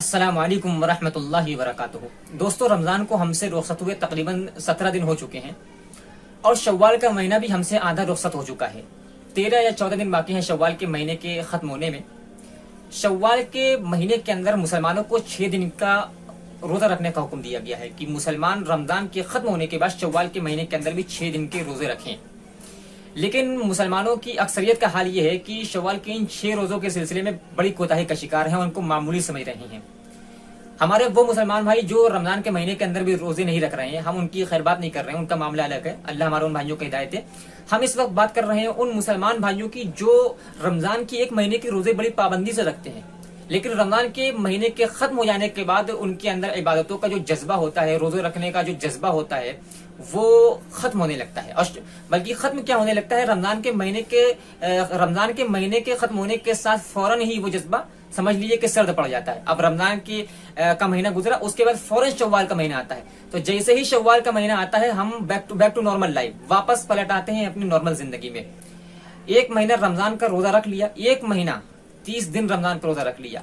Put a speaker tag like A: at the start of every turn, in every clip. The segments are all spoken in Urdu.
A: السلام علیکم ورحمۃ اللہ وبرکاتہ۔ دوستو، رمضان کو ہم سے رخصت ہوئے تقریباً 17 دن ہو چکے ہیں اور شوال کا مہینہ بھی ہم سے آدھا رخصت ہو چکا ہے۔ 13 یا 14 دن باقی ہیں شوال کے مہینے کے ختم ہونے میں۔ شوال کے مہینے کے اندر مسلمانوں کو 6 دن کا روزہ رکھنے کا حکم دیا گیا ہے کہ مسلمان رمضان کے ختم ہونے کے بعد شوال کے مہینے کے اندر بھی 6 دن کے روزے رکھیں۔ لیکن مسلمانوں کی اکثریت کا حال یہ ہے کہ شوال کے ان 6 روزوں کے سلسلے میں بڑی کوتاہی کا شکار ہیں اور ان کو معمولی سمجھ رہے ہیں۔ ہمارے وہ مسلمان بھائی جو رمضان کے مہینے کے اندر بھی روزے نہیں رکھ رہے ہیں، ہم ان کی خیر بات نہیں کر رہے ہیں، ان کا معاملہ الگ ہے، اللہ ہمارے ان بھائیوں کو ہدایت ہے۔ ہم اس وقت بات کر رہے ہیں ان مسلمان بھائیوں کی جو رمضان کی ایک مہینے کے روزے بڑی پابندی سے رکھتے ہیں، لیکن رمضان کے مہینے کے ختم ہو جانے کے بعد ان کے اندر عبادتوں کا جو جذبہ ہوتا ہے، روزے رکھنے کا جو جذبہ ہوتا ہے، وہ ختم ہونے لگتا ہے۔ بلکہ ختم کیا ہونے لگتا ہے، رمضان کے مہینے کے ختم ہونے کے ساتھ فوراً ہی وہ جذبہ سمجھ لیجیے کہ سرد پڑ جاتا ہے۔ اب رمضان کا مہینہ گزرا، اس کے بعد فوراً شوال کا مہینہ آتا ہے، تو جیسے ہی شوال کا مہینہ آتا ہے ہم بیک ٹو نارمل لائف واپس پلٹ آتے ہیں اپنی نارمل زندگی میں۔ ایک مہینہ رمضان کا روزہ رکھ لیا، ایک مہینہ 30 دن رمضان کا روزہ رکھ لیا،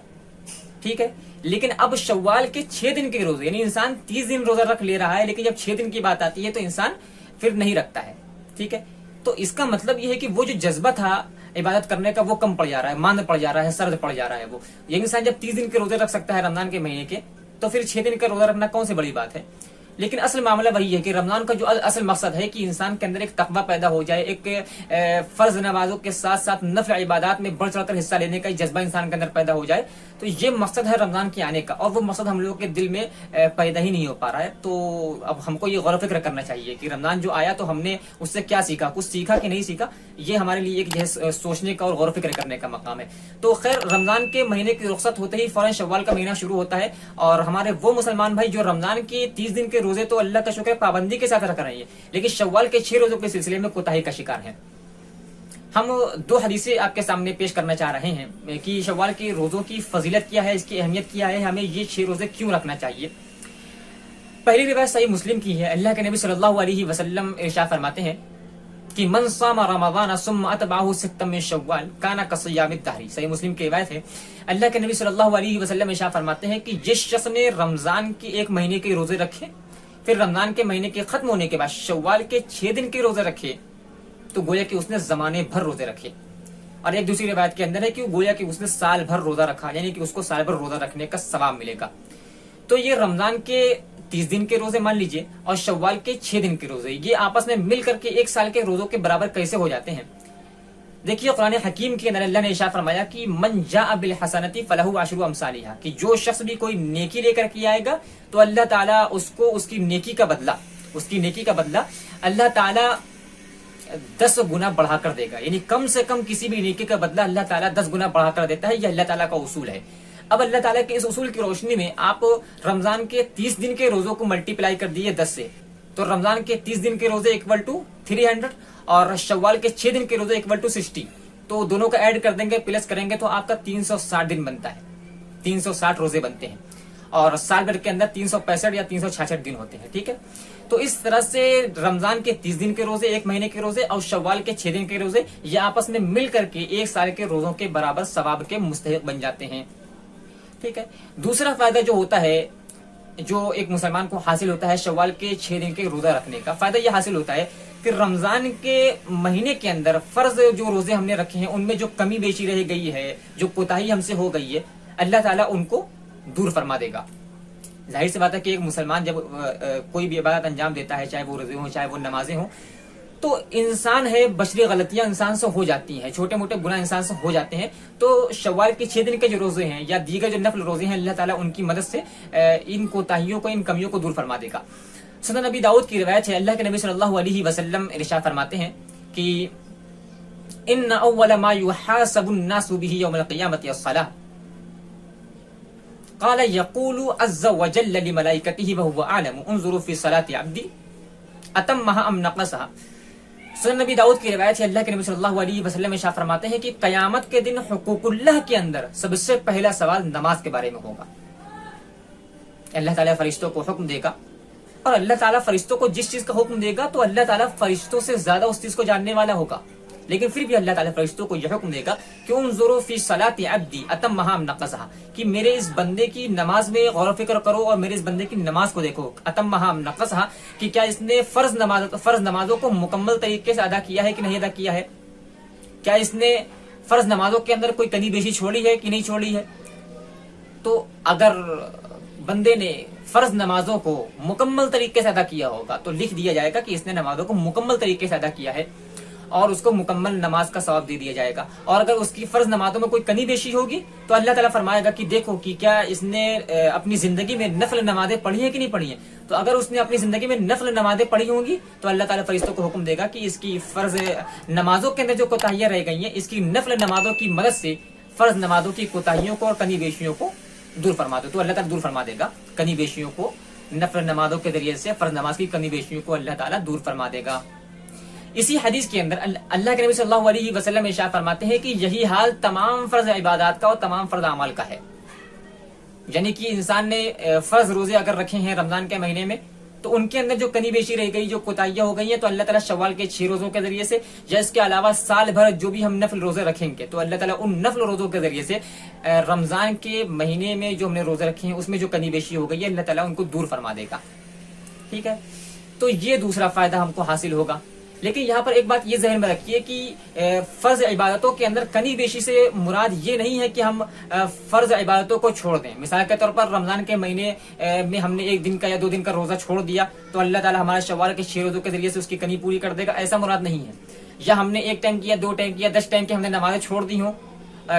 A: ٹھیک ہے، لیکن اب شوال کے 6 دن کے روزے، یعنی انسان 30 دن روزہ رکھ لے رہا ہے، لیکن جب 6 دن کی بات آتی ہے تو انسان پھر نہیں رکھتا ہے، ٹھیک ہے۔ تو اس کا مطلب یہ ہے کہ وہ جو جذبہ تھا عبادت کرنے کا وہ کم پڑ جا رہا ہے، ماند پڑ جا رہا ہے، سرد پڑ جا رہا ہے وہ۔ یہ انسان جب 30 دن کے روزے رکھ سکتا ہے رمضان کے مہینے کے، تو پھر 6 دن کا روزہ رکھنا کون سی بڑی بات ہے۔ لیکن اصل معاملہ وہی ہے کہ رمضان کا جو اصل مقصد ہے کہ انسان کے اندر ایک تقویٰ پیدا ہو جائے، ایک فرض نمازوں کے ساتھ ساتھ نفل عبادات میں بڑھ چڑھ کر حصہ لینے کا جذبہ انسان کے اندر پیدا ہو جائے، تو یہ مقصد ہے رمضان کے آنے کا، اور وہ مقصد ہم لوگوں کے دل میں پیدا ہی نہیں ہو پا رہا ہے۔ تو اب ہم کو یہ غور و فکر کرنا چاہیے کہ رمضان جو آیا تو ہم نے اس سے کیا سیکھا، کچھ سیکھا کہ نہیں سیکھا۔ یہ ہمارے لیے ایک سوچنے کا اور غور و فکر کرنے کا مقام ہے۔ تو خیر، رمضان کے مہینے کی رخصت ہوتے ہی فوراً شوال کا مہینہ شروع ہوتا ہے، اور ہمارے وہ مسلمان بھائی جو رمضان کے 30 دن کے روزے تو اللہ کا شکر پابندی کے ساتھ رکھ رہے ہیں، لیکن شوال کے 6 روزوں کے سلسلے میں کوتاہی کا شکار ہیں۔ ہم 2 حدیثیں آپ کے سامنے پیش کرنا چاہ رہے ہیں کہ شوال کے روزوں کی فضیلت کیا ہے، اس کی اہمیت کیا ہے، ہمیں یہ 6 روزے کیوں رکھنا چاہیے۔ پہلی روایت صحیح مسلم کی ہے۔ اللہ کے نبی صلی اللہ علیہ وسلم ارشاد فرماتے ہیں کہ من صام رمضان ثم اتبعه 6 من شوال كان كصيام الدهر۔ صحیح مسلم کی روایت ہے۔ اللہ کے نبی صلی اللہ علیہ وسلم ارشاد فرماتے ہیں کہ جس شخص نے رمضان کے ایک مہینے کے روزے رکھے، پھر رمضان کے مہینے کے ختم ہونے کے بعد شوال کے 6 دن کے روزے رکھے، تو گویا کہ اس نے زمانے بھر روزے رکھے۔ اور ایک دوسری روایت کے اندر ہے کہ گویا کہ اس نے سال بھر روزہ رکھا، یعنی کہ اس کو سال بھر روزہ رکھنے کا ثواب ملے گا۔ تو یہ رمضان کے 30 دن کے روزے مان لیجئے اور شوال کے 6 دن کے روزے، یہ آپس میں مل کر کے ایک سال کے روزوں کے برابر کیسے ہو جاتے ہیں۔ دیکھیے قرآن حکیم کے اندر اللہ نے ارشاد فرمایا کہ من جاء بالحسنۃ فلہ عشر امثالھا، کہ جو شخص بھی کوئی نیکی لے کر کے آئے گا تو اللہ تعالیٰ اس کو اس کی نیکی کا بدلہ اللہ تعالیٰ 10 گنا بڑھا کر دے گا، یعنی کم سے کم کسی بھی نیکی کا بدلہ اللہ تعالیٰ 10 گنا بڑھا کر دیتا ہے۔ یہ اللہ تعالیٰ کا اصول ہے۔ اب اللہ تعالیٰ کے اس اصول کی روشنی میں آپ رمضان کے 30 دن کے روزوں کو ملٹیپلائی کر دیے 10 سے، تو رمضان کے 30 دن کے روزے اکول ٹو 300 اور شوال کے 6 دن کے روزے اکول ٹو 60، تو دونوں کا ایڈ کر دیں گے، پلس کریں گے تو آپ کا 360 دن بنتا ہے، 360 روزے بنتے ہیں، اور سال بھر کے اندر 365 یا 366 دن ہوتے ہیں، ٹھیک ہے۔ تو اس طرح سے رمضان کے 30 دن کے روزے، ایک مہینے کے روزے، اور شوال کے 6 دن کے روزے، یہ آپس میں مل کر کے ایک سال کے روزوں کے برابر ثواب کے مستحق بن جاتے ہیں، ٹھیک ہے۔ دوسرا فائدہ جو ہوتا ہے، جو ایک مسلمان کو حاصل ہوتا ہے شوال کے 6 دن کے روزہ رکھنے کا، فائدہ یہ حاصل ہوتا ہے کہ رمضان کے مہینے کے اندر فرض جو روزے ہم نے رکھے ہیں ان میں جو کمی بیشی رہ گئی ہے، جو کوتاہی ہم سے ہو گئی ہے، اللہ تعالیٰ ان کو دور فرما دے گا۔ ظاہر سی بات ہے کہ ایک مسلمان جب کوئی بھی عبادت انجام دیتا ہے، چاہے وہ روزے ہوں چاہے وہ نمازیں ہوں، تو انسان ہے، بشری غلطیاں انسان سے ہو جاتی ہیں، چھوٹے موٹے گناہ انسان سے ہو جاتے ہیں۔ تو شوال کے 6 دن کے جو روزے ہیں یا دیگر جو نفل روزے ہیں، اللہ تعالیٰ ان کی مدد سے ان کوتاہیوں کو، ان کمیوں کو دور فرما دے گا۔ سنن نبی داؤد کی روایت ہے، اللہ کے نبی صلی اللہ علیہ وسلم ارشاد فرماتے ہیں کہ ان اول ما يحاسب الناس به يوم القيامة الصلاة قال يقول عز وجل لملائكته وهو اعلم انظروا في صلاة عبدي اتمها ام نقصها۔ سنن نبی داؤد کی روایت ہے، اللہ کے نبی صلی اللہ علیہ وسلم ارشاد فرماتے ہیں کہ قیامت کے دن حقوق اللہ کے اندر سب سے پہلا سوال نماز کے بارے میں ہوگا۔ اللہ تعالیٰ فرشتوں کو حکم دے گا، اور اللہ تعالیٰ فرشتوں کو جس چیز کا حکم دے گا تو اللہ تعالیٰ فرشتوں سے زیادہ اس چیز کو جاننے والا ہوگا۔ لیکن پھر بھی اللہ تعالیٰ فرشتوں کو یہ حکم دے گا کہ انظروا فی صلاۃ عبدی اتمھا ام نقصھا، کہ میرے اس بندے کی نماز میں غور و فکر کرو اور میرے اس بندے کی نماز کو دیکھو، اتمھا ام نقصھا، کہ کیا اس نے فرض نمازوں کو مکمل طریقے سے ادا کیا ہے کہ نہیں ادا کیا ہے، کیا اس نے فرض نمازوں کے اندر کوئی کمی بیشی چھوڑی ہے کہ نہیں چھوڑی ہے۔ تو اگر بندے نے فرض نمازوں کو مکمل طریقے سے ادا کیا ہوگا تو لکھ دیا جائے گا کہ اس نے نمازوں کو مکمل طریقے سے ادا کیا ہے اور اس کو مکمل نماز کا ثواب دے دیا جائے گا۔ اور اگر اس کی فرض نمازوں میں کوئی کمی بیشی ہوگی تو اللہ تعالیٰ فرمائے گا کہ دیکھو کہ کیا اس نے اپنی زندگی میں نفل نمازیں پڑھی ہیں کہ نہیں پڑھی ہیں۔ تو اگر اس نے اپنی زندگی میں نفل نمازیں پڑھی ہوں گی تو اللہ تعالیٰ فرشتوں کو حکم دے گا کہ اس کی فرض نمازوں کے اندر جو کوتاہیاں رہ گئی ہیں، اس کی نفل نمازوں کی مدد سے فرض نمازوں کی کوتاہیوں کو اور کمی بیشیوں کو دور فرما دو۔ تو اللہ تعالیٰ دور فرما دے گا کمی بیشیوں کو، نفل نمازوں کے ذریعے سے فرض نماز کی کمی بیشیوں کو اللہ تعالیٰ دور فرما دے گا۔ اسی حدیث کے اندر اللہ کے نبی صلی اللہ علیہ وسلم ارشاد فرماتے ہیں کہ یہی حال تمام فرض عبادات کا اور تمام فرض اعمال کا ہے، یعنی کہ انسان نے فرض روزے اگر رکھے ہیں رمضان کے مہینے میں تو ان کے اندر جو کمی بیشی رہ گئی، جو کوتاہیاں ہو گئی ہیں، تو اللہ تعالیٰ شوال کے 6 روزوں کے ذریعے سے یا اس کے علاوہ سال بھر جو بھی ہم نفل روزے رکھیں گے تو اللہ تعالیٰ ان نفل روزوں کے ذریعے سے رمضان کے مہینے میں جو ہم نے روزے رکھے ہیں اس میں جو کمی بیشی ہو گئی ہے اللہ تعالیٰ ان کو دور فرما دے گا۔ ٹھیک ہے، تو یہ دوسرا فائدہ ہم کو حاصل ہوگا۔ لیکن یہاں پر ایک بات یہ ذہن میں رکھیے کہ فرض عبادتوں کے اندر کمی بیشی سے مراد یہ نہیں ہے کہ ہم فرض عبادتوں کو چھوڑ دیں۔ مثال کے طور پر رمضان کے مہینے میں ہم نے 1 دن کا یا 2 دن کا روزہ چھوڑ دیا تو اللہ تعالیٰ ہمارے شوال کے 6 روزوں کے ذریعے سے اس کی کمی پوری کر دے گا، ایسا مراد نہیں ہے۔ یا ہم نے 1 ٹائم کیا، 2 ٹائم کیا، 10 ٹائم کی ہم نے نمازیں چھوڑ دی ہوں،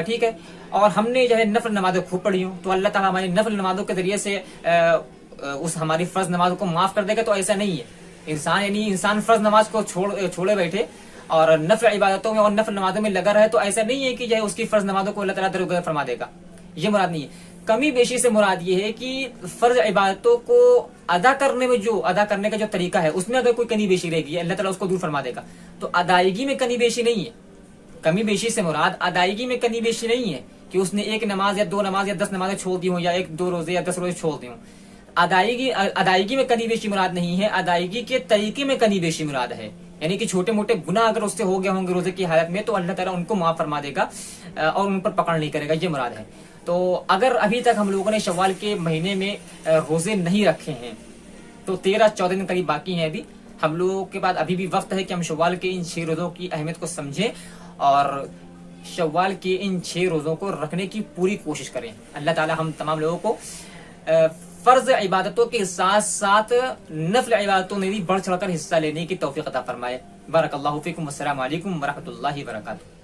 A: ٹھیک ہے، اور ہم نے جو ہے نفل نمازیں خوب پڑھی ہوں تو اللہ تعالیٰ ہماری نفل نمازوں کے ذریعے سے اس ہماری فرض نمازوں کو معاف کر دے گا، تو ایسا نہیں ہے۔ انسان فرض نماز کو چھوڑے بیٹھے اور نفل عبادتوں میں اور نفل نمازوں میں لگا رہے تو ایسا نہیں ہے کہ جو ہے اس کی فرض نمازوں کو اللہ تعالیٰ درگزر فرما دے گا، یہ مراد نہیں ہے۔ کمی بیشی سے مراد یہ ہے کہ فرض عبادتوں کو ادا کرنے کا جو طریقہ ہے اس میں اگر کوئی کمی بیشی رہ گئی ہے اللہ تعالیٰ اس کو دور فرما دے گا۔ تو ادائیگی میں کمی بیشی نہیں ہے، کمی بیشی سے مراد ادائیگی میں کمی بیشی نہیں ہے کہ اس نے 1 نماز یا 2 نماز یا 10 نمازیں چھوڑ دی ہوں یا 1-2 روزے یا 10 روزے چھوڑ دی ہوں۔ ادائیگی میں کمی بیشی مراد نہیں ہے، ادائیگی کے طریقے میں کمی بیشی مراد ہے، یعنی کہ چھوٹے موٹے گناہ اگر اس سے ہو گئے ہوں گے روزے کی حالت میں تو اللہ تعالیٰ ان کو معاف فرما دے گا اور ان پر پکڑ نہیں کرے گا، یہ مراد ہے۔ تو اگر ابھی تک ہم لوگوں نے شوال کے مہینے میں روزے نہیں رکھے ہیں تو 13-14 دن قریب باقی ہیں، ابھی ہم لوگوں کے بعد ابھی بھی وقت ہے کہ ہم شوال کے ان 6 روزوں کی اہمیت کو سمجھیں اور شوال کے ان 6 روزوں کو رکھنے کی پوری کوشش کریں۔ اللہ تعالیٰ ہم تمام لوگوں کو فرض عبادتوں کے ساتھ ساتھ نفل عبادتوں میں بھی بڑھ چڑھ کر حصہ لینے کی توفیق عطا فرمائے۔ بارک اللہ فیکم، السلام علیکم ورحمۃ اللہ وبرکاتہ۔